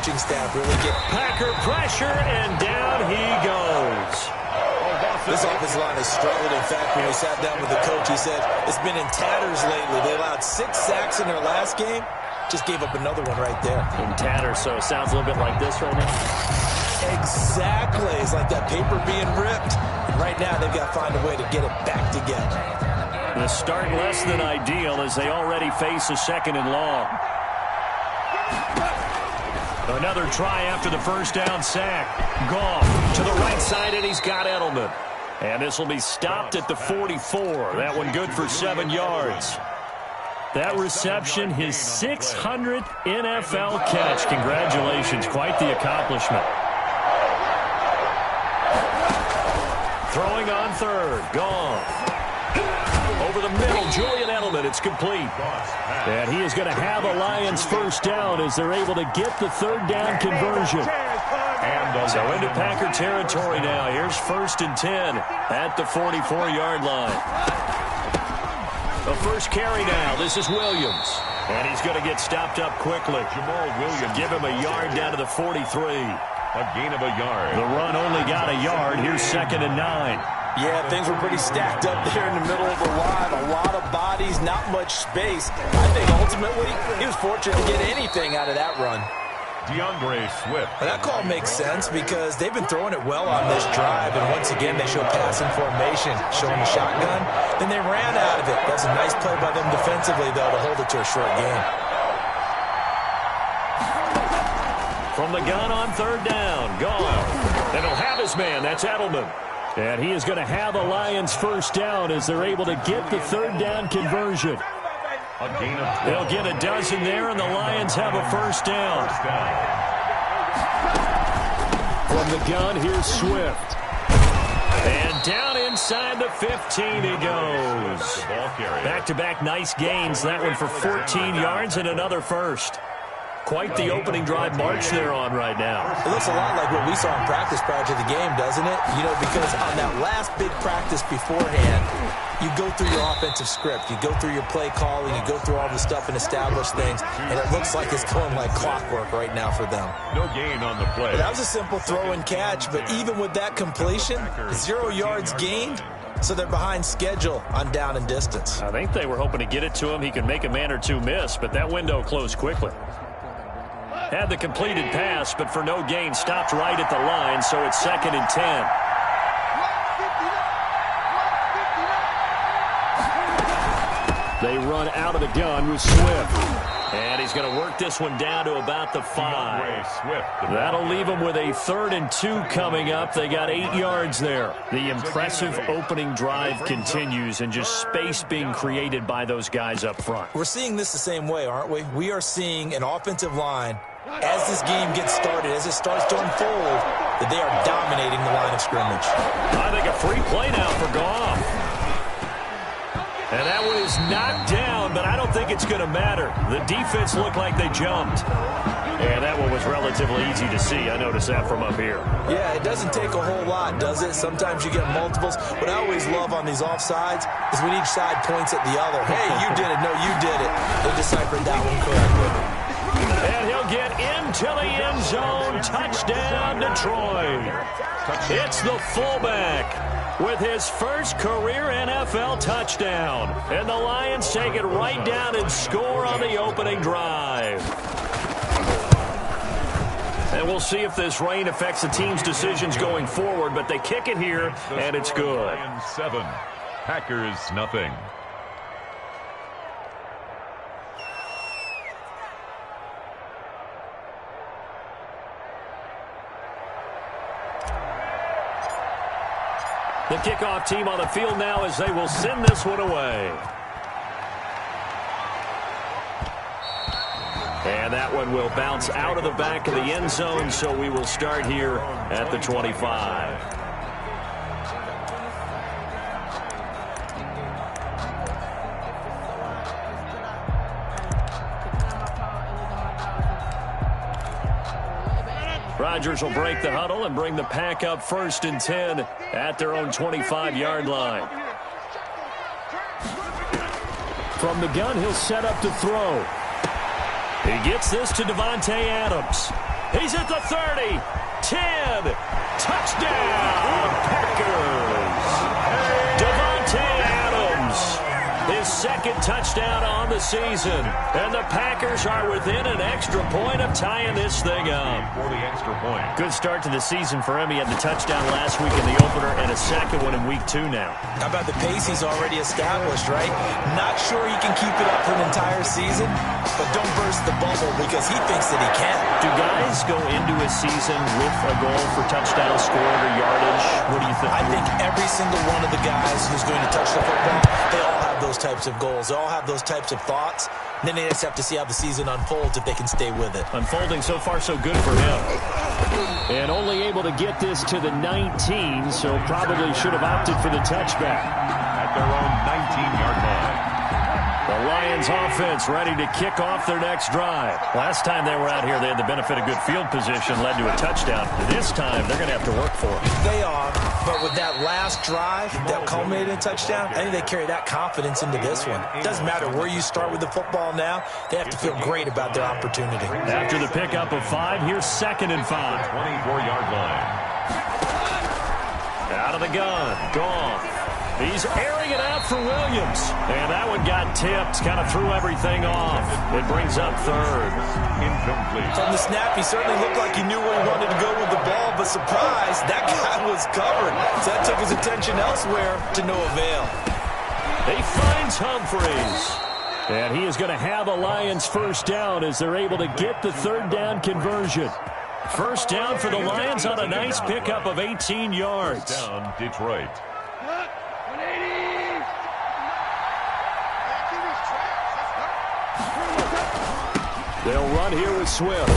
coaching staff really get... Packer pressure, and down he goes. This offensive line has struggled. In fact, when we sat down with the coach, he said it's been in tatters lately. They allowed 6 sacks in their last game. Just gave up another one right there. In tatters, so it sounds a little bit like this right now. Exactly. It's like that paper being ripped. And right now, they've got to find a way to get it back together. The start less than ideal as they already face a 2nd and long. Another try after the first down sack. Goff to the right side, and he's got Edelman. And this will be stopped at the 44. That one good for 7 yards. That reception, his 600th NFL catch. Congratulations. Quite the accomplishment. Throwing on 3rd. Goff. Over the middle, Julian Edelman. It's complete. And he is going to have a Lions first down as they're able to get the 3rd down conversion. So into Packer territory now. Here's 1st and 10 at the 44-yard line. The first carry now. This is Williams. And he's going to get stopped up quickly. Jamal Williams. Give him a yard down to the 43. A gain of a yard. The run only got a yard. Here's 2nd and 9. Yeah, things were pretty stacked up there in the middle of the line. A lot of bodies, not much space. I think ultimately he was fortunate to get anything out of that run. DeAndre Swift. And that call makes sense because they've been throwing it well on this drive. And once again, they show passing formation, showing the shotgun. Then they ran out of it. That's a nice play by them defensively, though, to hold it to a short game. From the gun on 3rd down. Gone. And he'll have his man. That's Edelman. And he is going to have a Lions first down as they're able to get the 3rd down conversion. They'll get a dozen there, and the Lions have a first down. From the gun, here's Swift. And down inside the 15 he goes. Back-to-back nice gains. That one for 14 yards and another first. Quite the opening drive march they're on right now. It looks a lot like what we saw in practice prior to the game, doesn't it? You know, because on that last big practice beforehand, you go through your offensive script. You go through your play calling. You go through all the stuff and establish things. And it looks like it's going like clockwork right now for them. No gain on the play. But that was a simple throw and catch. But even with that completion, 0 yards gained. So they're behind schedule on down and distance. I think they were hoping to get it to him. He could make a man or two miss, but that window closed quickly. Had the completed pass, but for no gain, stopped right at the line, so it's 2nd and 10. They run out of the gun with Swift. And he's going to work this one down to about the 5. That'll leave him with a 3rd and 2 coming up. They got 8 yards there. The impressive opening drive continues, and just space being created by those guys up front. We're seeing this the same way, aren't we? We are seeing an offensive line, as this game gets started, as it starts to unfold, that they are dominating the line of scrimmage. I think a free play now for Goff. And that one is knocked down, but I don't think it's going to matter. The defense looked like they jumped. And that one was relatively easy to see. I noticed that from up here. Yeah, it doesn't take a whole lot, does it? Sometimes you get multiples. What I always love on these offsides is when each side points at the other. Hey, you did it. No, you did it. They deciphered that one correctly. And he'll get into the end zone. Touchdown, Detroit. It's the fullback with his first career NFL touchdown. And the Lions take it right down and score on the opening drive. And we'll see if this rain affects the team's decisions going forward, but they kick it here, and it's good. Lions 7, Packers nothing. The kickoff team on the field now as they will send this one away. And that one will bounce out of the back of the end zone, so we will start here at the 25. Rodgers will break the huddle and bring the pack up 1st and 10 at their own 25-yard line. From the gun, he'll set up to throw. He gets this to Devontae Adams. He's at the 30. 10. Touchdown, Packers. Devontae Adams. His second touchdown on the season. And the Packers are within an extra point of tying this thing up. For the extra point. Good start to the season for him. He had the touchdown last week in the opener and a second one in week 2 now. How about the pace he's already established, right? Not sure he can keep it up for an entire season, but don't burst the bubble because he thinks that he can. Do guys go into a season with a goal for touchdown scored or yardage? What do you think? I think every single one of the guys who's going to touch the football, they all have those types of goals. They all have those types of thoughts. And then they just have to see how the season unfolds if they can stay with it. Unfolding so far so good for him. And only able to get this to the 19, so probably should have opted for the touchback. At their own 19-yard line. The Lions offense ready to kick off their next drive. Last time they were out here, they had the benefit of good field position, led to a touchdown. This time, they're going to have to work for it. They are, but with that last drive that culminated in a touchdown, I think they carry that confidence into this one. It doesn't matter where you start with the football now. They have to feel great about their opportunity. After the pickup of 5, here's 2nd and 5. 24-yard line. Out of the gun. Gone. He's airing it out for Williams. And that one got tipped. Kind of threw everything off. It brings up 3rd. Incomplete. From the snap, he certainly looked like he knew where he wanted to go with the ball, but surprise, that guy was covered. So that took his attention elsewhere to no avail. He finds Humphreys. And he is going to have a Lions first down as they're able to get the 3rd down conversion. First down for the Lions on a nice pickup of 18 yards. Down Detroit. They'll run here with Swift.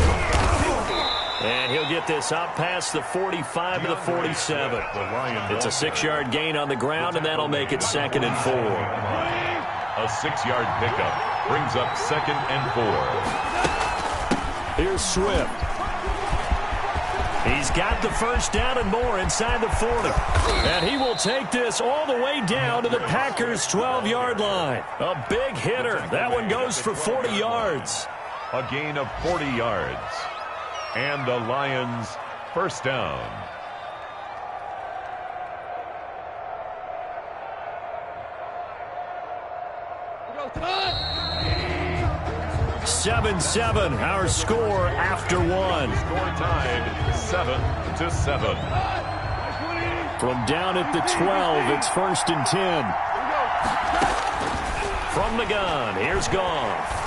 And he'll get this up past the 45 to the 47. It's a 6-yard gain on the ground, and that'll make it 2nd and 4. A 6-yard pickup brings up 2nd and 4. Here's Swift. He's got the first down and more inside the 40. And he will take this all the way down to the Packers' 12-yard line. A big hitter. That one goes for 40 yards. A gain of 40 yards. And the Lions first down. Seven, our score after 1. Score tied 7-7. From down at the 12, it's 1st and 10. From the gun, here's Goff.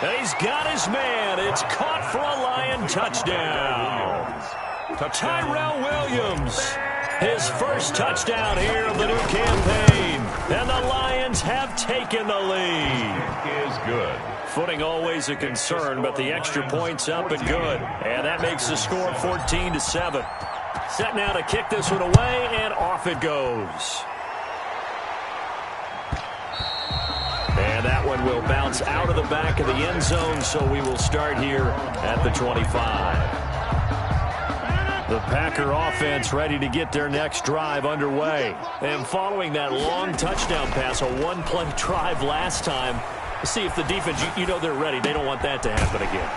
He's got his man. It's caught for a Lion touchdown. Tyrell Williams. His first touchdown here of the new campaign. And the Lions have taken the lead. Is good. Footing always a concern, but the extra point's up and good. And that makes the score 14-7. Set now to kick this one away, and off it goes. And that one will bounce out of the back of the end zone, so we will start here at the 25. The Packer offense ready to get their next drive underway. And following that long touchdown pass, a one-play drive last time, see if the defense, you know they're ready. They don't want that to happen again.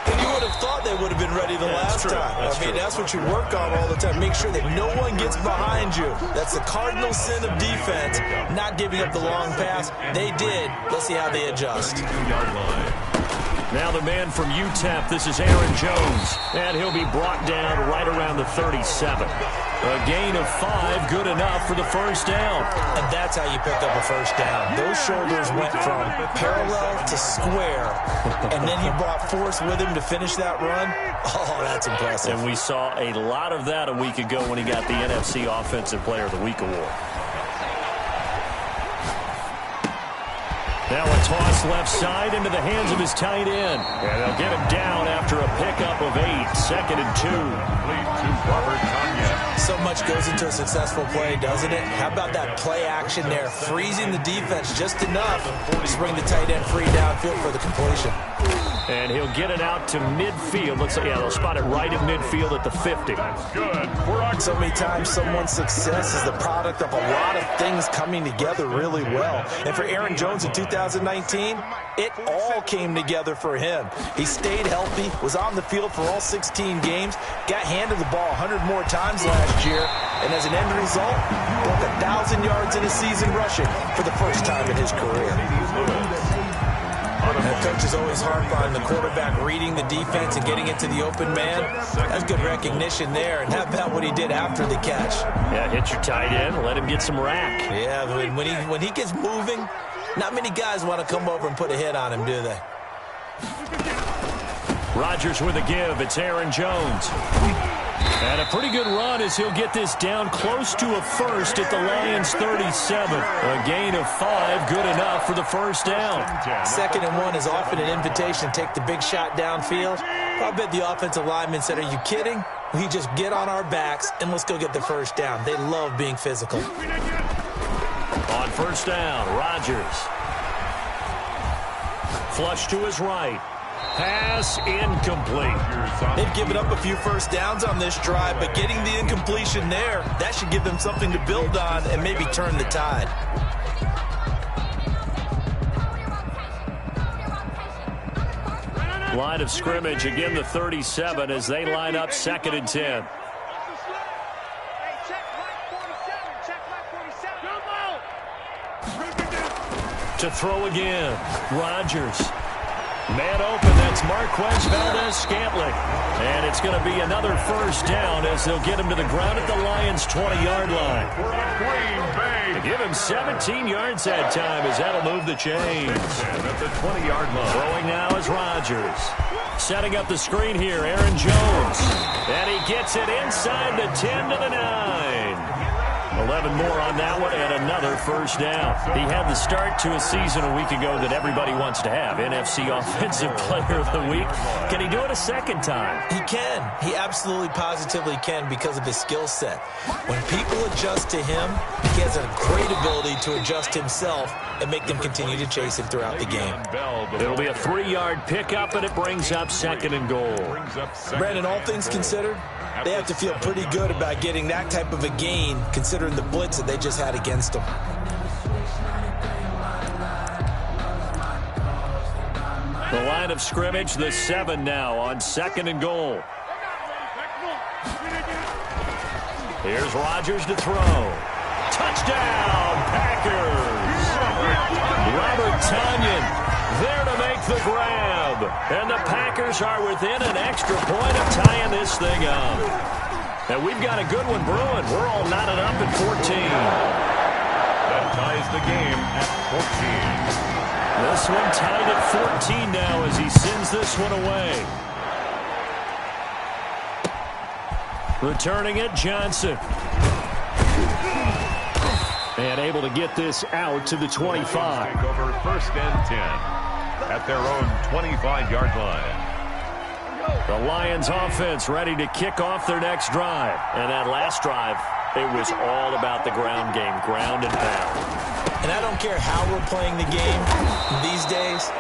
And you would have thought they would have been ready the last time. That's what you work on all the time. Make sure that no one gets behind you. That's the cardinal sin of defense, not giving up the long pass. They did. Let's see how they adjust. Now the man from UTEP, this is Aaron Jones, and he'll be brought down right around the 37. A gain of 5, good enough for the first down. And that's how you pick up a first down. Those shoulders went from parallel to square, and then he brought force with him to finish that run. Oh, that's impressive. And we saw a lot of that a week ago when he got the NFC Offensive Player of the Week award. Now a toss left side into the hands of his tight end. And they'll get him down after a pickup of 8. 2nd and 2. Lead to Robert Tanya. So much goes into a successful play, doesn't it? How about that play action there? Freezing the defense just enough to bring the tight end free downfield for the completion. And he'll get it out to midfield. Looks like, yeah, they'll spot it right at midfield at the 50. Good. So many times someone's success is the product of a lot of things coming together really well. And for Aaron Jones in 2019, it all came together for him. He stayed healthy, was on the field for all 16 games, got handed the ball 100 more times last year, and as an end result, broke 1,000 yards in a season rushing for the first time in his career. The coach is always harp on the quarterback reading the defense and getting into the open man. That's good recognition there. And how about what he did after the catch? Yeah, hit your tight end, let him get some rack. Yeah, when he gets moving, not many guys want to come over and put a hit on him, do they? Rodgers with a give. It's Aaron Jones. And a pretty good run as he'll get this down close to a first at the Lions' 37. A gain of 5, good enough for the first down. 2nd and 1 is often an invitation to take the big shot downfield. I bet the offensive lineman said, are you kidding? We just get on our backs and let's go get the first down. They love being physical. On first down, Rodgers. Flush to his right. Pass incomplete. They've given up a few first downs on this drive, but getting the incompletion there, that should give them something to build on and maybe turn the tide. Line of scrimmage, again the 37 as they line up 2nd and 10. To throw again, Rodgers. Man open, that's Marquez Valdez-Scantling. And it's going to be another first down as they'll get him to the ground at the Lions' 20-yard line. They give him 17 yards that time as that'll move the chains. At the 20-yard line. Throwing now is Rodgers. Setting up the screen here, Aaron Jones. And he gets it inside the 10 to the 9. 11 more on that one and another first down. He had the start to a season a week ago that everybody wants to have. NFC Offensive Player of the Week. Can he do it a second time? He can. He absolutely positively can because of his skill set. When people adjust to him, he has a great ability to adjust himself and make them continue to chase him throughout the game. It'll be a 3-yard pickup, and it brings up 2nd and goal. Brandon, all things considered, they have to feel pretty good about getting that type of a gain considering the blitz that they just had against them. The line of scrimmage, the 7 now on 2nd and goal. Here's Rodgers to throw. Touchdown, Packers! Robert Tonyan there to make the grab. And the Packers are within an extra point of tying this thing up. And we've got a good one brewing. We're all knotted up at 14. That ties the game at 14. This one tied at 14 now as he sends this one away. Returning it, Johnson. And able to get this out to the 25. Take over 1st and 10 at their own 25-yard line. The Lions offense ready to kick off their next drive. And that last drive, it was all about the ground game, ground and pound. And I don't care how we're playing the game these days,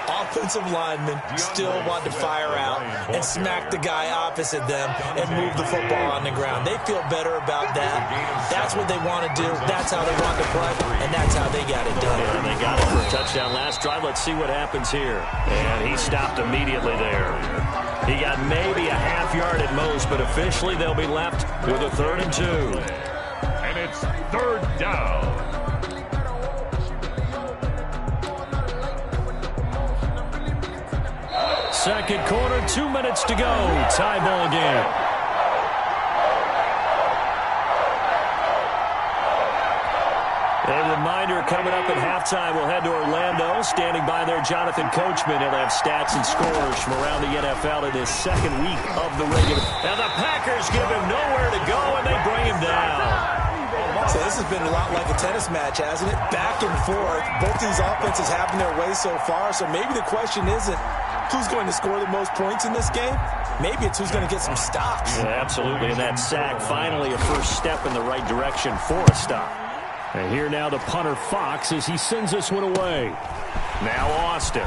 offensive linemen still want to fire out and smack the guy opposite them and move the football on the ground. They feel better about that. That's what they want to do. That's how they want to play, and that's how they got it done. And they got it for a touchdown last drive. Let's see what happens here. And he stopped immediately there. He got maybe a half yard at most, but officially they'll be left with a 3rd and 2. And it's 3rd down. Second quarter, 2 minutes to go. Tie ball game. A reminder coming up at halftime, we'll head to Orlando. Standing by there, Jonathan Coachman. He'll have stats and scores from around the NFL in his 2nd week of the regular. And the Packers give him nowhere to go, and they bring him down. So this has been a lot like a tennis match, hasn't it? Back and forth. Both these offenses having their way so far. So maybe the question isn't who's going to score the most points in this game. Maybe it's who's going to get some stops. Yeah, absolutely. And that sack, finally a first step in the right direction for a stop. And here now the punter, Fox, as he sends this one away. Now Austin.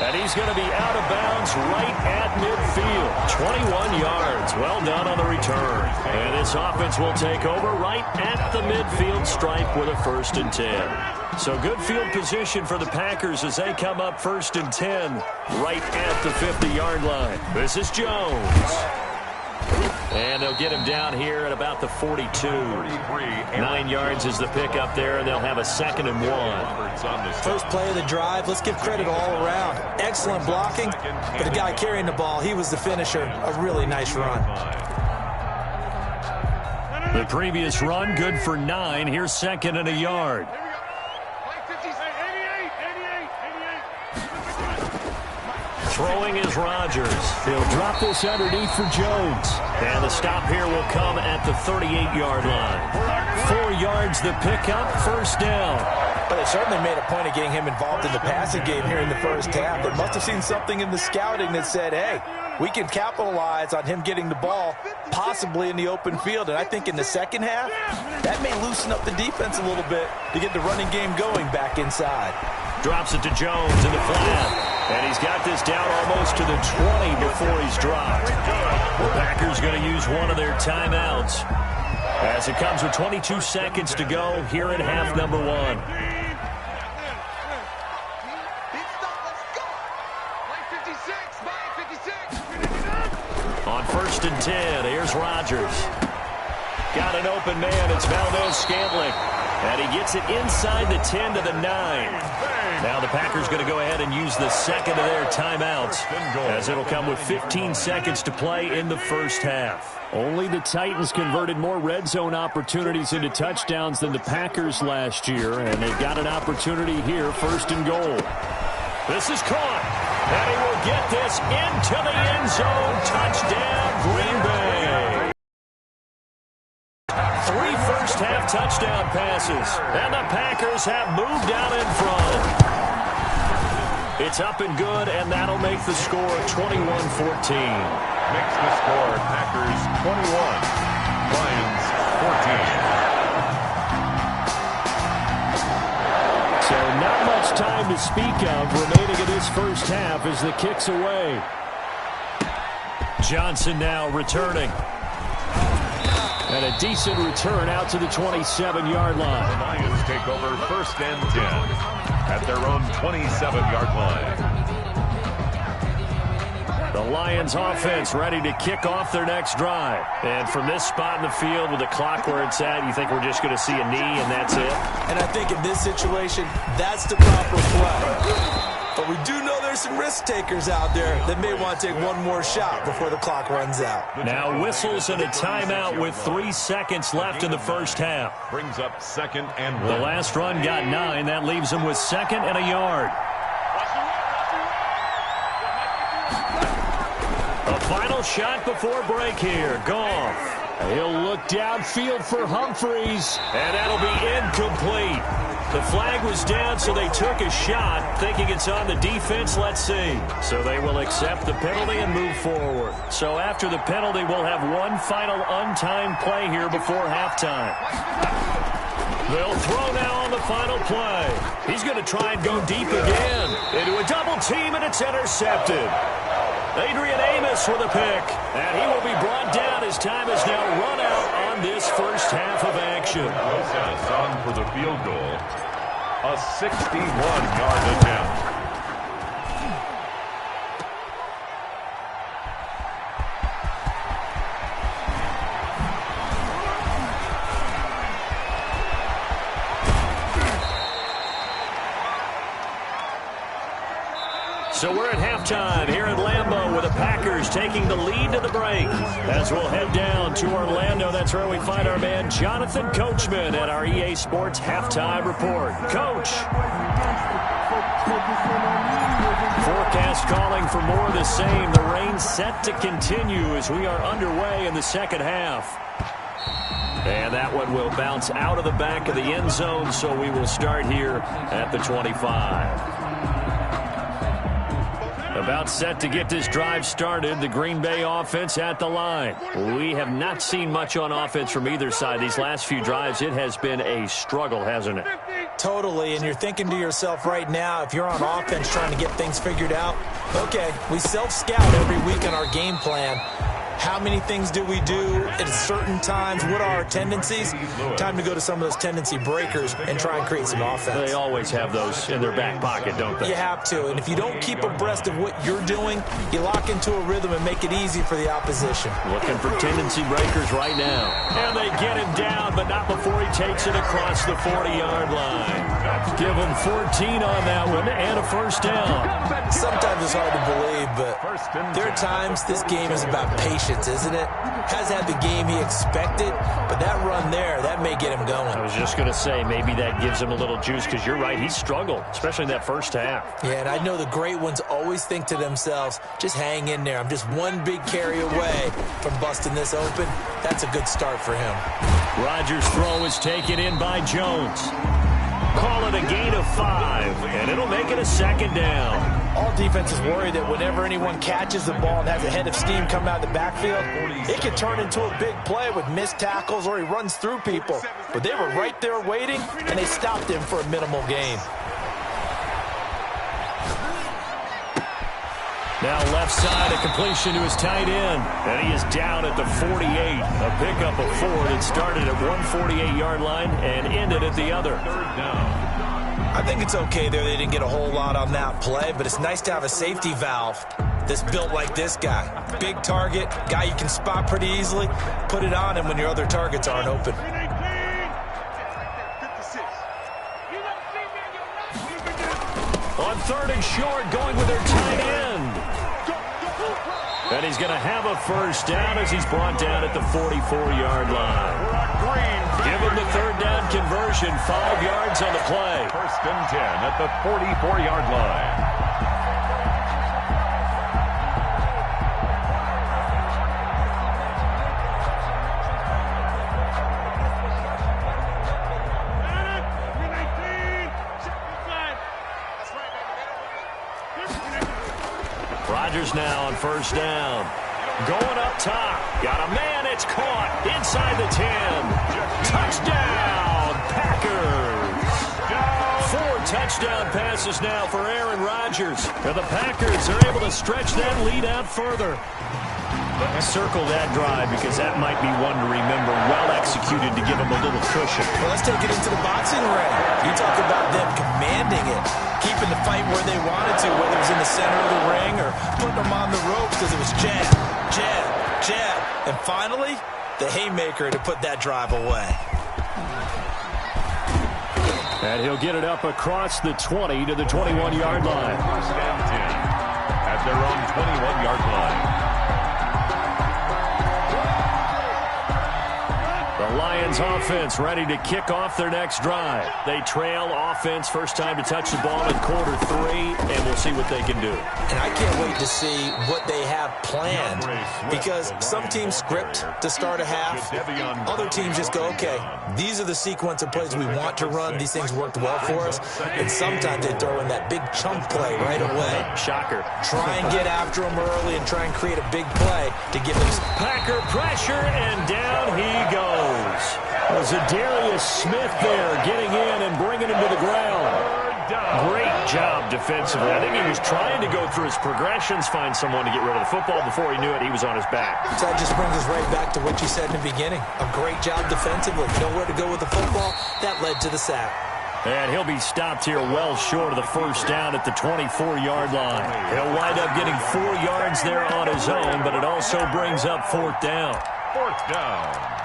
And he's going to be out of bounds right at midfield. 21 yards. Well done on the return. And this offense will take over right at the midfield stripe with a 1st and 10. So good field position for the Packers as they come up 1st and 10 right at the 50-yard line. This is Jones. And they'll get him down here at about the 42. 9 yards is the pickup there, and they'll have a 2nd and 1. First play of the drive, let's give credit all around. Excellent blocking, but the guy carrying the ball, he was the finisher. A really nice run. The previous run, good for 9. Here's 2nd and a yard. Throwing is Rodgers. He'll drop this underneath for Jones. And the stop here will come at the 38-yard line. 4 yards the pickup, 1st down. But they certainly made a point of getting him involved in the passing game here in the first half. They must have seen something in the scouting that said, hey, we can capitalize on him getting the ball possibly in the open field. And I think in the second half, that may loosen up the defense a little bit to get the running game going back inside. Drops it to Jones in the flat. And he's got this down almost to the 20 before he's dropped. The Packers going to use one of their timeouts as it comes with 22 seconds to go here in half number 1. On 1st and 10, here's Rodgers. Got an open man. It's Valdez-Scantling. And he gets it inside the 10 to the 9. Now the Packers going to go ahead and use the 2nd of their timeouts as it'll come with 15 seconds to play in the first half. Only the Titans converted more red zone opportunities into touchdowns than the Packers last year, and they've got an opportunity here, 1st and goal. This is caught, and he will get this into the end zone. Touchdown, Green Bay. 3 first-half touchdown passes, and the Packers have moved out in front. It's up and good, and that'll make the score 21-14. Makes the score Packers 21, Lions 14. So not much time to speak of remaining in this first half as the kick's away. Johnson now returning. And a decent return out to the 27-yard line. The Lions take over 1st and 10 at their own 27-yard line. The Lions offense ready to kick off their next drive. And from this spot in the field with the clock where it's at, you think we're just going to see a knee and that's it? And I think in this situation, that's the proper play. But we do know there's some risk takers out there that may want to take one more shot before the clock runs out. Now whistles and a timeout with 3 seconds left in the first half. Brings up 2nd and 1. The last run got 9. That leaves him with 2nd and a yard. A final shot before break here. Goff. He'll look downfield for Humphreys, and that'll be incomplete. The flag was down, so they took a shot, thinking it's on the defense. Let's see. So they will accept the penalty and move forward. So after the penalty, we'll have one final untimed play here before halftime. They'll throw now on the final play. He's going to try and go deep again. Into a double team, and it's intercepted. Adrian Amos with a pick, and he will be brought down. His time is now run out on this first half of action. Process on for the field goal. A 61-yard attempt. So we're at halftime here at Lambeau with the Packers taking the lead to the break. As we'll head down to Orlando, that's where we find our man Jonathan Coachman at our EA Sports Halftime Report. Coach. Forecast calling for more of the same. The rain set to continue as we are underway in the second half. And that one will bounce out of the back of the end zone, so we will start here at the 25. About set to get this drive started, the Green Bay offense at the line. We have not seen much on offense from either side. These last few drives, it has been a struggle, hasn't it? Totally, and you're thinking to yourself right now, if you're on offense trying to get things figured out, okay, we self-scout every week in our game plan. How many things do we do at certain times? What are our tendencies? Time to go to some of those tendency breakers and try and create some offense. They always have those in their back pocket, don't they? You have to, and if you don't keep abreast of what you're doing, you lock into a rhythm and make it easy for the opposition. Looking for tendency breakers right now. And they get him down, but not before he takes it across the 40-yard line. Give him 14 on that one and a first down. Sometimes it's hard to believe, but there are times this game is about patience, isn't it? Has had the game he expected, but that run there, that may get him going. I was just going to say, maybe that gives him a little juice, because you're right, he struggled, especially in that first half. Yeah, and I know the great ones always think to themselves, just hang in there. I'm just one big carry away from busting this open. That's a good start for him. Rodgers' throw is taken in by Jones. Call it a gain of 5, and it'll make it a second down. All defenses worry that whenever anyone catches the ball and has a head of steam coming out of the backfield, it can turn into a big play with missed tackles or he runs through people. But they were right there waiting, and they stopped him for a minimal gain. Now left side, a completion to his tight end. And he is down at the 48. A pickup of 4 that started at 148-yard line and ended at the other. Third down. I think it's okay there. They didn't get a whole lot on that play, but it's nice to have a safety valve that's built like this guy. Big target, guy you can spot pretty easily. Put it on him when your other targets aren't open. On 3rd and short, going with their tight end. And he's going to have a first down as he's brought down at the 44-yard line. Give him the 3rd down conversion, 5 yards on the play. 1st and 10 at the 44-yard line. Rodgers now on 1st down. Going up top. Got a man. It's caught inside the 10. Touchdown, Packers. 4 touchdown passes now for Aaron Rodgers. And the Packers are able to stretch that lead out further. Circle that drive because that might be one to remember. Well executed to give them a little cushion. Well, let's take it into the boxing ring. You talk about them commanding it, keeping the fight where they wanted to, whether it was in the center of the ring or putting them on the ropes because it was jab, jab, jab. And finally, the haymaker to put that drive away. And he'll get it up across the 20 to the 21-yard line. 1st and 10 at their own 21-yard line. The Lions offense ready to kick off their next drive. They trail offense, first time to touch the ball in quarter 3, and we'll see what they can do. And I can't wait to see what they have planned, because some teams script to start a half. Other teams just go, okay, these are the sequence of plays we want to run. These things worked well for us. And sometimes they throw in that big chunk play right away. Shocker. Try and get after them early and try and create a big play to give them. Packer pressure, and down he goes. Was Darius Smith there getting in and bringing him to the ground. Great job defensively. I think he was trying to go through his progressions, find someone to get rid of the football. Before he knew it, he was on his back. So that just brings us right back to what you said in the beginning. A great job defensively. Nowhere to go with the football. That led to the sack. And he'll be stopped here well short of the first down at the 24-yard line. He'll wind up getting 4 yards there on his own, but it also brings up 4th down. 4th down.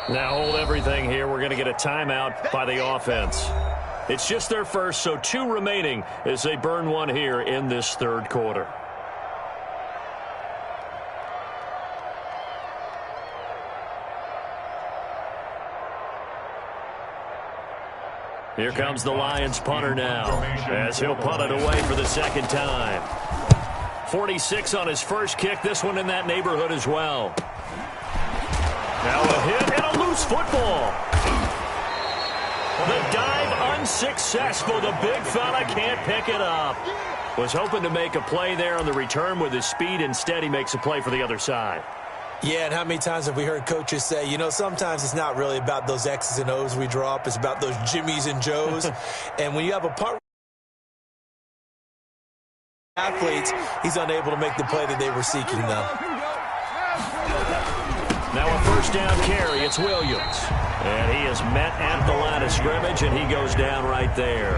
Now hold everything here. We're going to get a timeout by the offense. It's just their first, so 2 remaining as they burn one here in this third quarter. Here comes the Lions punter now as he'll punt it away for the second time. 46 on his first kick. This one in that neighborhood as well. Now a hit and a loose football. The dive unsuccessful. The big fella can't pick it up. Was hoping to make a play there on the return with his speed. Instead, he makes a play for the other side. Yeah, and how many times have we heard coaches say, you know, sometimes it's not really about those X's and O's we draw up. It's about those Jimmies and Joes. And when you have a punt athletes, he's unable to make the play that they were seeking, though. Now a first down carry. It's Williams. And he is met at the line of scrimmage, and he goes down right there.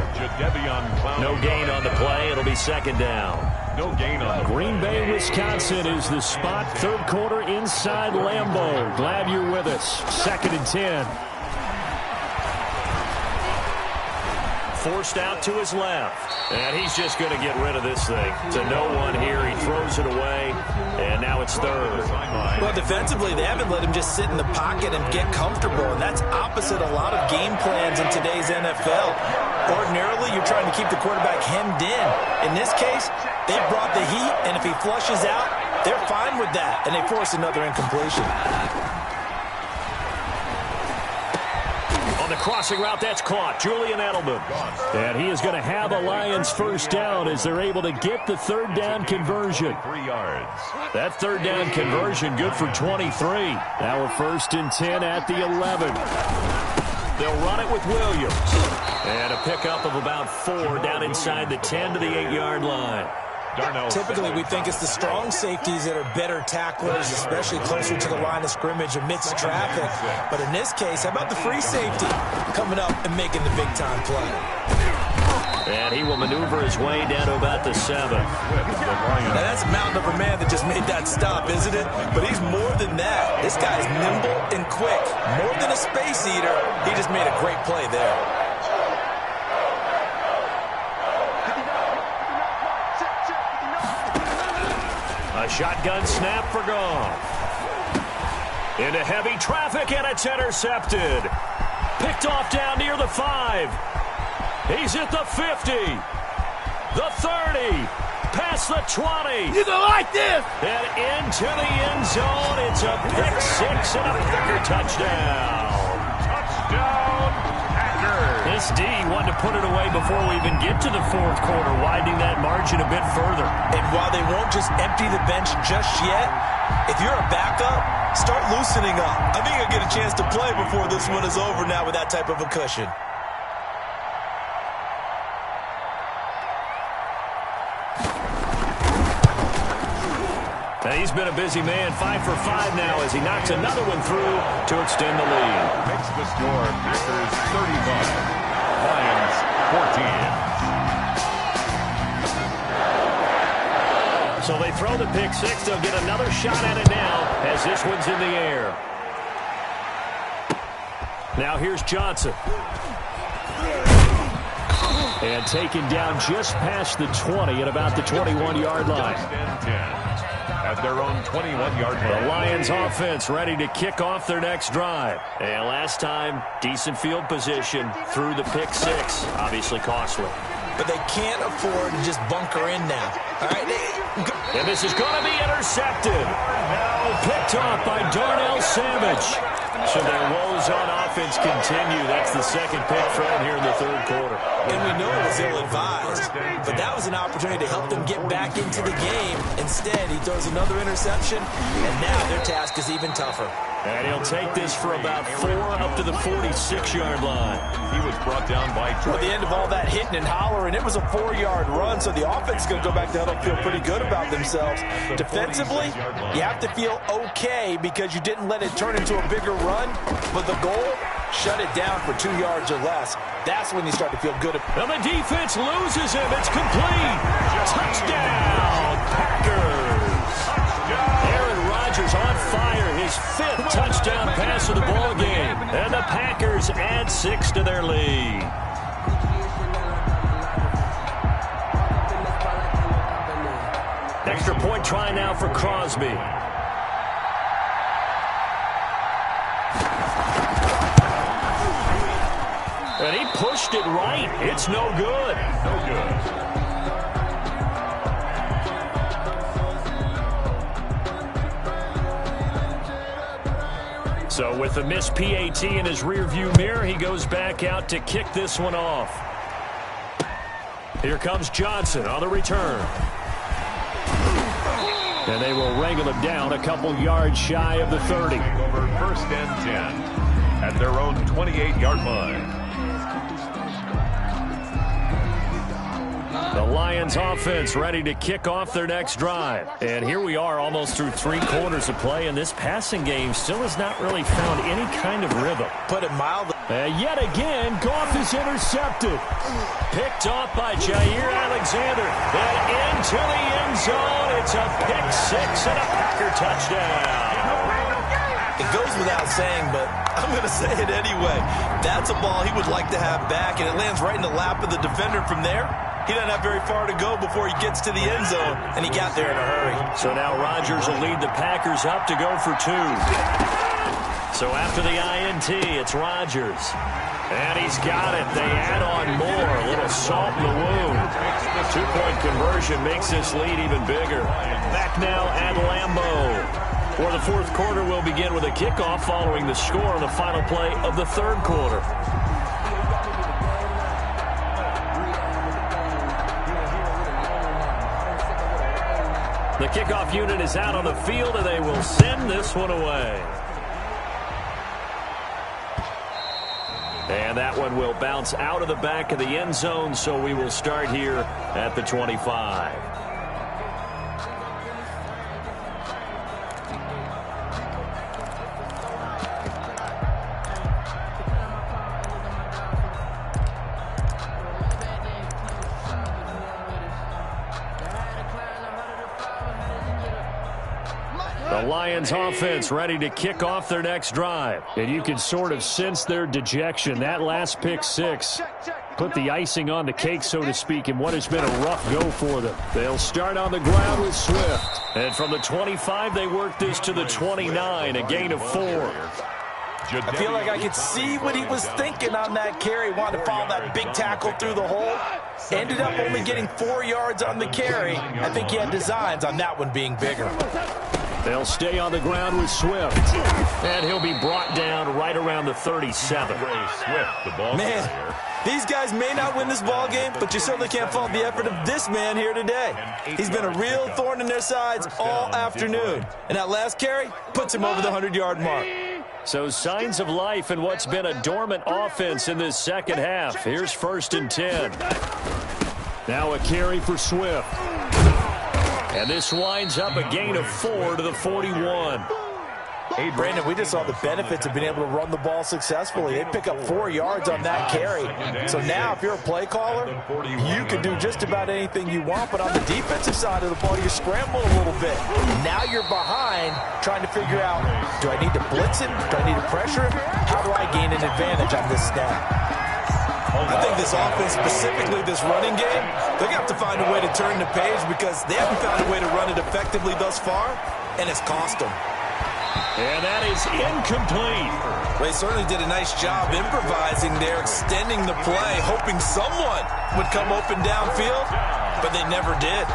No gain on the play. It'll be second down. No gain on Green Bay, Wisconsin is the spot. Third quarter inside Lambeau. Glad you're with us. 2nd and 10. Forced out to his left. And he's just going to get rid of this thing. To no one here. He throws it away. And now it's third. Well, defensively, they haven't let him just sit in the pocket and get comfortable. And that's opposite a lot of game plans in today's NFL. Ordinarily, you're trying to keep the quarterback hemmed in. In this case, they brought the heat, and if he flushes out, they're fine with that. And they force another incompletion. On the crossing route, that's caught. Julian Edelman. And he is going to have a Lions first down as they're able to get the third down conversion. 3 yards. That third down conversion good for 23. Now a 1st and 10 at the 11. They'll run it with Williams. And a pickup of about 4 down inside the 10 to the 8-yard line. Typically, we think it's the strong safeties that are better tacklers, especially closer to the line of scrimmage amidst traffic. But in this case, how about the free safety coming up and making the big-time play? And he will maneuver his way down to about the 7. Now, that's a mountain of a man that just made that stop, isn't it? But he's more than that. This guy's nimble and quick. More than a space eater, he just made a great play there. A shotgun snap for Goff. Into heavy traffic, and it's intercepted. Picked off down near the 5. He's at the 50. The 30. Past the 20. You gonna like this? And into the end zone. It's a pick 6 and a Packer touchdown. Touchdown, Packers. This D wanted to put it away before we even get to the fourth quarter, widening that margin a bit further. And while they won't just empty the bench just yet, if you're a backup, start loosening up. I think you'll get a chance to play before this one is over now with that type of a cushion. And he's been a busy man, 5 for 5 now as he knocks another one through to extend the lead. Makes the score Packers 35, Lions 14. So they throw the pick 6. They'll get another shot at it now as this one's in the air. Now here's Johnson. And taken down just past the 20 at about the 21-yard line. At their own 21-yard line. The Lions offense ready to kick off their next drive. And last time, decent field position through the pick 6. Obviously costly. But they can't afford to just bunker in now. All right. And this is going to be intercepted. Picked off by Darnell Savage. So their woes on offense continue. That's the second pick thrown here in the third quarter. And we know it was ill-advised, but that was an opportunity to help them get back into the game. Instead, he throws another interception, and now their task is even tougher. And he'll take this for about 4 up to the 46-yard line. He was brought down by At the end of all that hitting and hollering, it was a 4-yard run, so the offense is going to go back to huddle and feel pretty good about themselves. Defensively, you have to feel okay because you didn't let it turn into a bigger run, but the goal, shut it down for 2 yards or less. That's when you start to feel good. And the defense loses him. It's complete. Touchdown, Packers. Aaron Rodgers on fire. His 5th touchdown pass of the ball game. 6 to their lead. Extra point try now for Crosby. And he pushed it right. It's no good. No good. So with the missed PAT in his rearview mirror, he goes back out to kick this one off. Here comes Johnson on the return. And they will wrangle him down a couple yards shy of the 30. Over 1st and 10 at their own 28-yard line. The Lions offense ready to kick off their next drive. And here we are almost through 3 quarters of play, and this passing game still has not really found any kind of rhythm. Put it mildly. Yet again, Goff is intercepted. Picked off by Jair Alexander. And into the end zone. It's a pick 6 and a Packer touchdown. It goes without saying, but I'm going to say it anyway. That's a ball he would like to have back, and it lands right in the lap of the defender from there. He doesn't have very far to go before he gets to the end zone, and he got there in a hurry. So now Rodgers will lead the Packers up to go for 2. So after the INT, it's Rodgers. And he's got it. They add on more. A little salt in the wound. 2-point conversion makes this lead even bigger. Back now at Lambeau. For the 4th quarter, we'll begin with a kickoff following the score on the final play of the 3rd quarter. The kickoff unit is out on the field, and they will send this one away. And that one will bounce out of the back of the end zone, so we will start here at the 25. The Lions offense ready to kick off their next drive. And you can sort of sense their dejection. That last pick 6 put the icing on the cake, so to speak, in what has been a rough go for them. They'll start on the ground with Swift. And from the 25, they work this to the 29, a gain of 4. I feel like I could see what he was thinking on that carry. Wanted to follow that big tackle through the hole. Ended up only getting 4 yards on the carry. I think he had designs on that one being bigger. They'll stay on the ground with Swift. And he'll be brought down right around the 37. Man, these guys may not win this ball game, but you certainly can't fault the effort of this man here today. He's been a real thorn in their sides all afternoon. And that last carry puts him over the 100-yard mark. So signs of life in what's been a dormant offense in this second half. Here's 1st and 10. Now a carry for Swift. And this winds up a gain of 4 to the 41. Hey, Brandon, we just saw the benefits of being able to run the ball successfully. They pick up 4 yards on that carry. So now if you're a play caller, you can do just about anything you want. But on the defensive side of the ball, you're scrambling a little bit. Now you're behind trying to figure out, do I need to blitz him? Do I need to pressure him? How do I gain an advantage on this snap? I think this offense, specifically this running game, they're going to have to find a way to turn the page because they haven't found a way to run it effectively thus far, and it's cost them. And that is incomplete. They certainly did a nice job improvising there, extending the play, hoping someone would come open downfield, but they never did.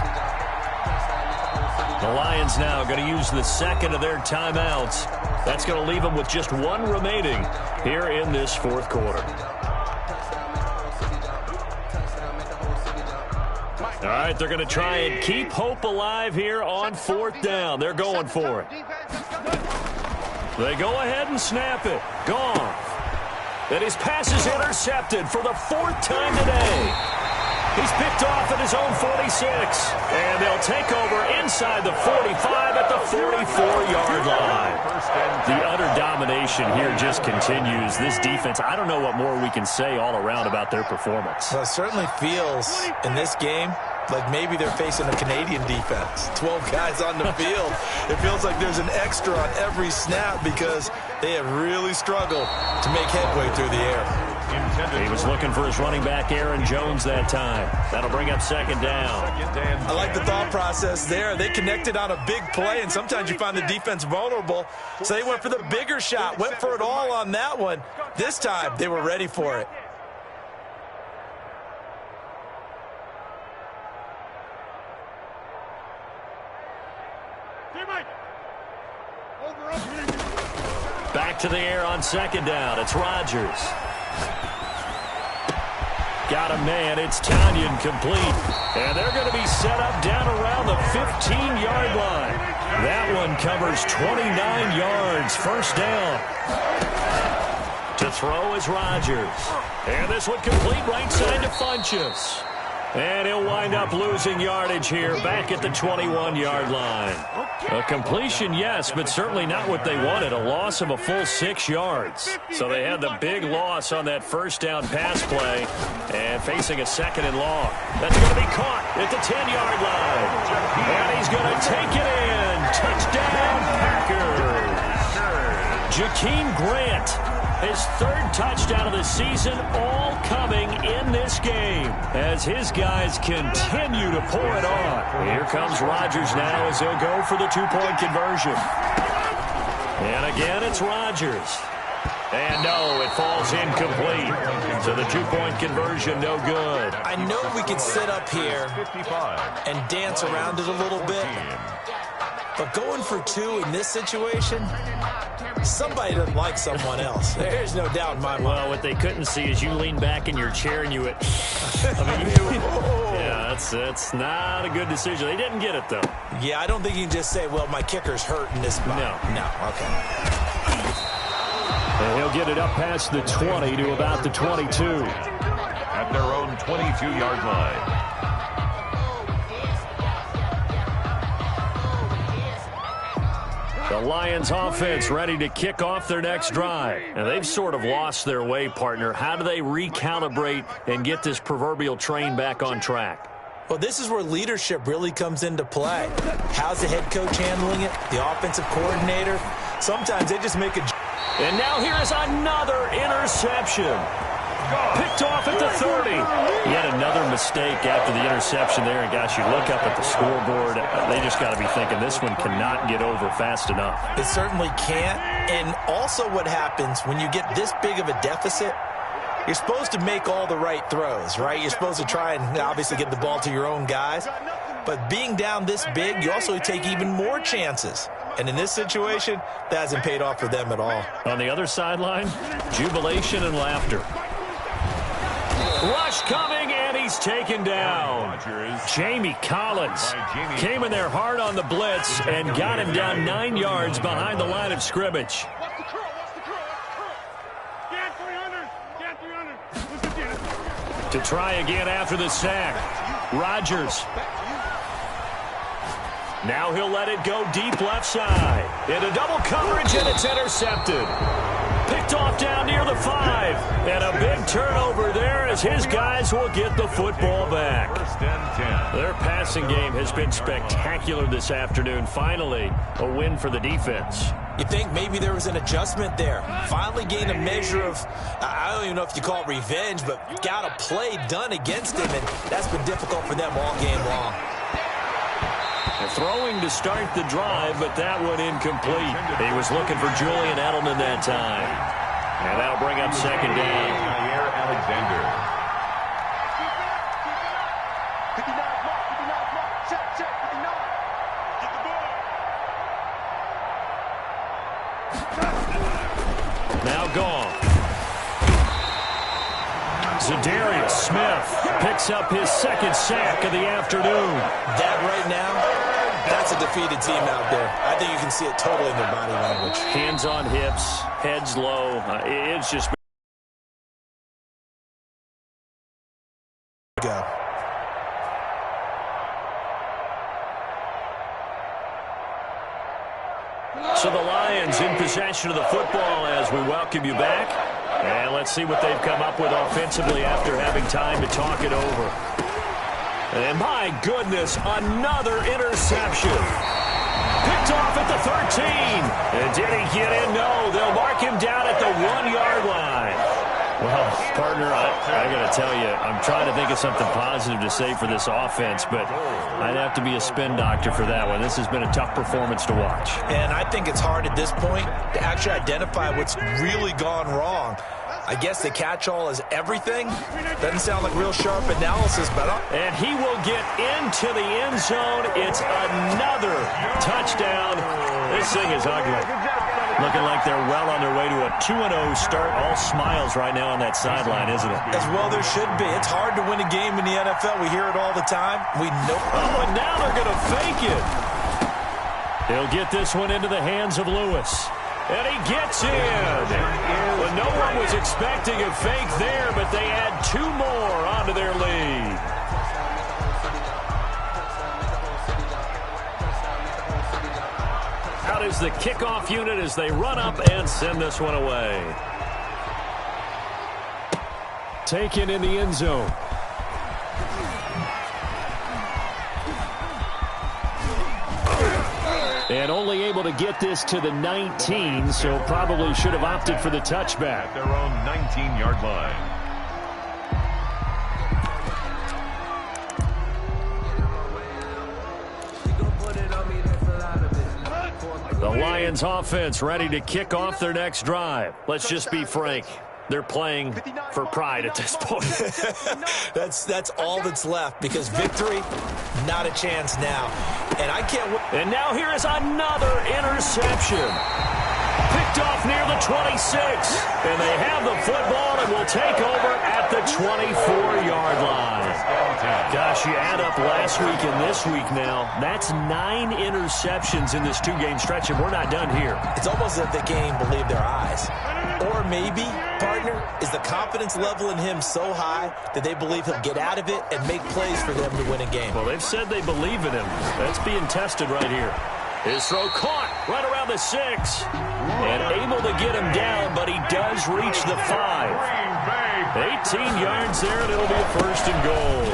The Lions now going to use the second of their timeouts. That's going to leave them with just 1 remaining here in this 4th quarter. All right, they're going to try and keep hope alive here on 4th down. They're going for it. They go ahead and snap it. Goff. And his pass is intercepted for the 4th time today. He's picked off at his own 46. And they'll take over inside the 45 at the 44-yard line. The utter domination here just continues. This defense, I don't know what more we can say all around about their performance. Well, it certainly feels in this game like maybe they're facing a Canadian defense. 12 guys on the field. It feels like there's an extra on every snap because they have really struggled to make headway through the air. He was looking for his running back, Aaron Jones, that time. That'll bring up second down. I like the thought process there. They connected on a big play, and sometimes you find the defense vulnerable. So they went for the bigger shot, went for it all on that one. This time, they were ready for it. Back to the air on second down. It's Rodgers. Got a man. It's Tanyan complete. And they're going to be set up down around the 15-yard line. That one covers 29 yards. First down. To throw is Rodgers. And this one complete right side to Funchess. And he'll wind up losing yardage here back at the 21-yard line. A completion, yes, but certainly not what they wanted. A loss of a full 6 yards. So they had the big loss on that first down pass play and facing a second and long. That's going to be caught at the 10-yard line. And he's going to take it in. Touchdown, Packers. Jakeem Grant. His third touchdown of the season, all coming in this game as his guys continue to pour it on. Here comes Rodgers now as he'll go for the two-point conversion. And again, it's Rodgers. And no, it falls incomplete. So the two-point conversion, no good. I know we could sit up here and dance around it a little bit, but going for two in this situation, somebody doesn't like someone else. There's no doubt in my mind. Well, what they couldn't see is you lean back in your chair and you went, yeah, that's not a good decision. They didn't get it, though. Yeah, I don't think you can just say, well, my kicker's hurt in this spot. No, okay. And he'll get it up past the 20 to about the 22. At their own 22-yard line. The Lions offense ready to kick off their next drive. And they've sort of lost their way, partner. How do they recalibrate and get this proverbial train back on track? Well, this is where leadership really comes into play. How's the head coach handling it? The offensive coordinator? Sometimes they just make a... And now here is another interception. Picked off at the 30. Yet another mistake after the interception there. And, gosh, you look up at the scoreboard. They just got to be thinking this one cannot get over fast enough. It certainly can't. And also what happens when you get this big of a deficit, you're supposed to make all the right throws, right? You're supposed to try and obviously get the ball to your own guys. But being down this big, you also take even more chances. And in this situation, that hasn't paid off for them at all. On the other sideline, jubilation and laughter. Rush coming, and he's taken down. Jamie Collins came in there hard on the blitz and got him down 9 yards behind the line of scrimmage. To try again after the sack, Rodgers. Now he'll let it go deep left side. Into double coverage, and it's intercepted. Picked off down near the 5. And a big turnover there as his guys will get the football back. Their passing game has been spectacular this afternoon. Finally, a win for the defense. You think maybe there was an adjustment there. Finally gained a measure of, I don't even know if you call it revenge, but got a play done against him, and that's been difficult for them all game long. They're throwing to start the drive, but that one incomplete. He was looking for Julian Edelman that time. And that'll bring up second down. Alexander. Now gone. Zadarius Smith picks up his second sack of the afternoon. That right now, that's a defeated team out there. I think you can see it totally in their body language. Hands on hips, heads low. It's just... Go. So the Lions in possession of the football as we welcome you back. And let's see what they've come up with offensively after having time to talk it over. And my goodness, another interception. Picked off at the 13. And did he get in? No, they'll mark him down at the 1-yard line. Well, partner, I got to tell you, I'm trying to think of something positive to say for this offense, but I'd have to be a spin doctor for that one. This has been a tough performance to watch. And I think it's hard at this point to actually identify what's really gone wrong. I guess the catch-all is everything. Doesn't sound like real sharp analysis, but... And he will get into the end zone. It's another touchdown. This thing is ugly. Looking like they're well on their way to a 2-0 start. All smiles right now on that sideline, isn't it? As well there should be. It's hard to win a game in the NFL. We hear it all the time. We know. Oh, and now they're going to fake it. He'll get this one into the hands of Lewis. And he gets in. Well, no one was expecting a fake there, but they add 2 more onto their lead. Out is the kickoff unit as they run up and send this one away. Taken in the end zone. And only able to get this to the 19, so probably should have opted for the touchback. At their own 19-yard line. The Lions offense ready to kick off their next drive. Let's just be frank. They're playing for pride at this point. That's all that's left, because victory, not a chance now. And I can't wait. And now here is another interception. Picked off near the 26. And they have the football and will take over at the 24-yard line. Gosh, you add up last week and this week now. That's 9 interceptions in this 2-game stretch, and we're not done here. It's almost as if they can't even believe their eyes. Or maybe, partner, is the confidence level in him so high that they believe he'll get out of it and make plays for them to win a game. Well, they've said they believe in him. That's being tested right here. His throw caught right around the 6. And able to get him down, but he does reach the 5. 18 yards there, and it'll be a 1st and goal.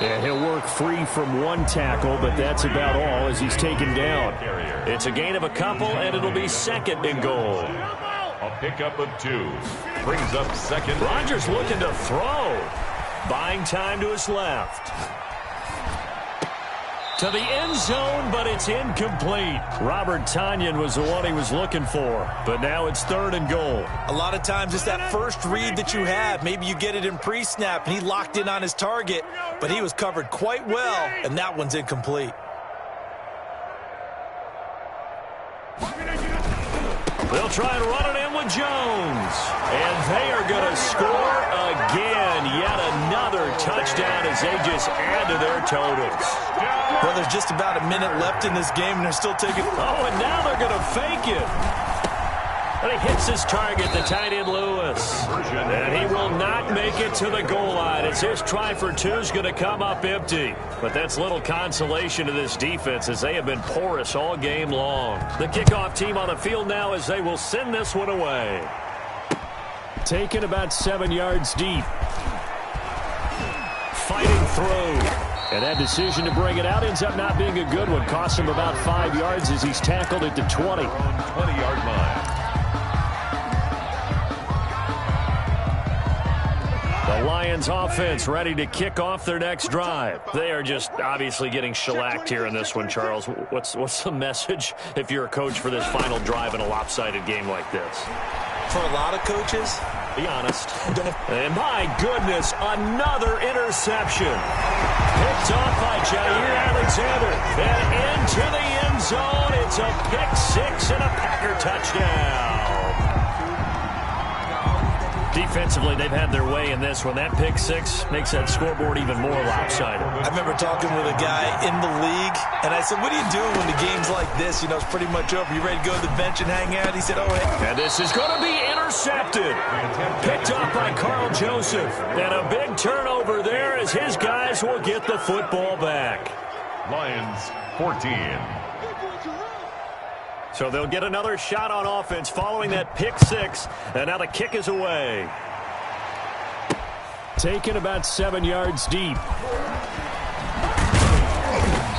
And he'll work free from 1 tackle, but that's about all as he's taken down. It's a gain of a couple, and it'll be 2nd and goal. A pickup of 2. Brings up 2nd. Rodgers looking to throw. Buying time to his left. To the end zone, but it's incomplete. Robert Tonyan was the one he was looking for, but now it's 3rd and goal. A lot of times it's that first read that you have. Maybe you get it in pre-snap, and he locked in on his target, but he was covered quite well, and that one's incomplete. They'll try and run it in with Jones. And they are going to score again. Yet another touchdown as they just add to their totals. Well, there's just about a minute left in this game, and they're still taking... Oh, and now they're going to fake it. And he hits his target, the tight end Lewis. And he will not make it to the goal line as his try for 2 is going to come up empty. But that's little consolation to this defense as they have been porous all game long. The kickoff team on the field now as they will send this one away. Taken about 7 yards deep. Fighting through. And that decision to bring it out ends up not being a good one. Costs him about 5 yards as he's tackled at the 20. 20-yard line. The Lions offense ready to kick off their next drive. They are just obviously getting shellacked here in this one, Charles. What's the message if you're a coach for this final drive in a lopsided game like this? For a lot of coaches, be honest. And my goodness, another interception. Picked off by Jair Alexander. And into the end zone. It's a pick 6 and a Packer touchdown. Defensively, they've had their way in this one. That pick 6 makes that scoreboard even more lopsided. I remember talking with a guy in the league, and I said, what are you doing when the game's like this? You know, it's pretty much over. You ready to go to the bench and hang out? He said, oh, hey. And this is going to be intercepted. Picked up by Carl Joseph. And a big turnover there as his guys will get the football back. Lions 14. So they'll get another shot on offense following that pick 6. And now the kick is away. Taken about 7 yards deep.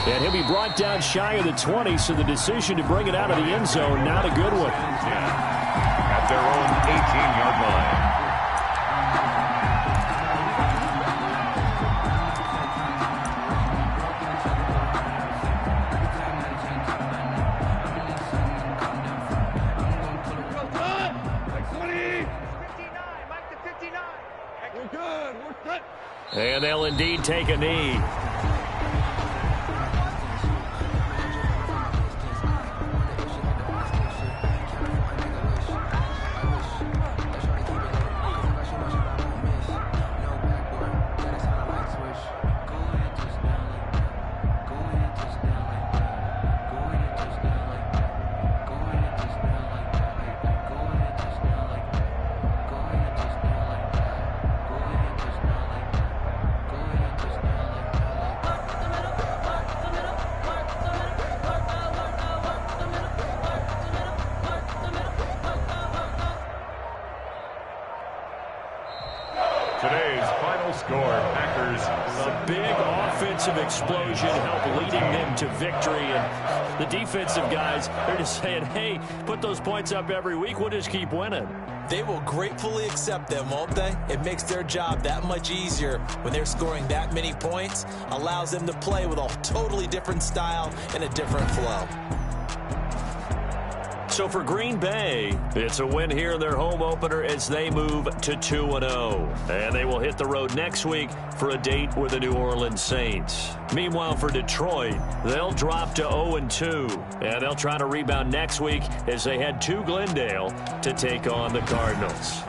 And he'll be brought down shy of the 20, so the decision to bring it out of the end zone, not a good one. At their own 18-yard line. And they'll indeed take a knee. Today's final score, Packers. A big offensive explosion helped leading them to victory. And the defensive guys, they're just saying, hey, put those points up every week. We'll just keep winning. They will gratefully accept them, won't they? It makes their job that much easier when they're scoring that many points. Allows them to play with a totally different style and a different flow. So for Green Bay, it's a win here in their home opener as they move to 2-0. And they will hit the road next week for a date with the New Orleans Saints. Meanwhile, for Detroit, they'll drop to 0-2. And they'll try to rebound next week as they head to Glendale to take on the Cardinals.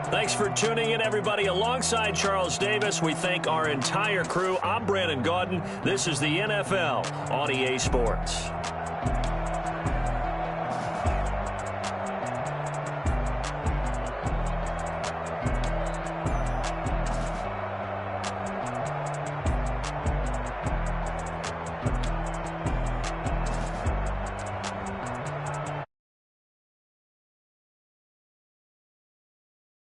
Thanks for tuning in, everybody. Alongside Charles Davis, we thank our entire crew. I'm Brandon Gaudin. This is the NFL on EA Sports.